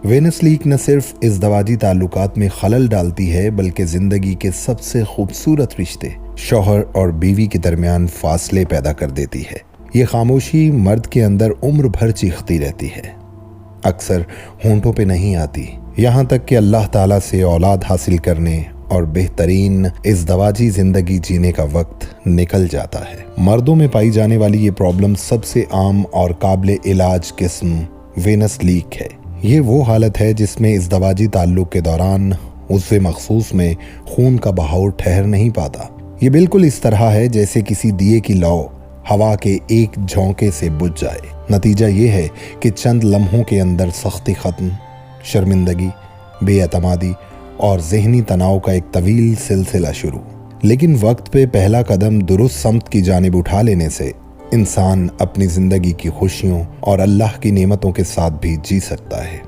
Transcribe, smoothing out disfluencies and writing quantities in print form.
Venus leak न सिर्फ इज़दवाजी ताल्लुकात में खलल डालती है बल्कि जिंदगी के सबसे खूबसूरत रिश्ते शौहर और बीवी के दरमियान फासले पैदा कर देती है। ये खामोशी मर्द के अंदर उम्र भर चीखती रहती है, अक्सर होंठों पे नहीं आती, यहाँ तक कि अल्लाह ताला से औलाद हासिल करने और बेहतरीन इज़दवाजी जिंदगी जीने का वक्त निकल जाता है। मर्दों में पाई जाने वाली ये प्रॉब्लम सबसे आम और काबिल इलाज किस्म वेनस लीक है। ये वो हालत है जिसमें इज़दवाजी ताल्लुक के दौरान उज़्वे मखसूस में खून का बहाव ठहर नहीं पाता। ये बिल्कुल इस तरह है जैसे किसी दिए की लौ हवा के एक झोंके से बुझ जाए। नतीजा ये है कि चंद लम्हों के अंदर सख्ती खत्म, शर्मिंदगी, बेएतमादी और जहनी तनाव का एक तवील सिलसिला शुरू। लेकिन वक्त पे पहला कदम दुरुस्त समत की जानिब उठा लेने से इंसान अपनी जिंदगी की खुशियों और अल्लाह की नेमतों के साथ भी जी सकता है।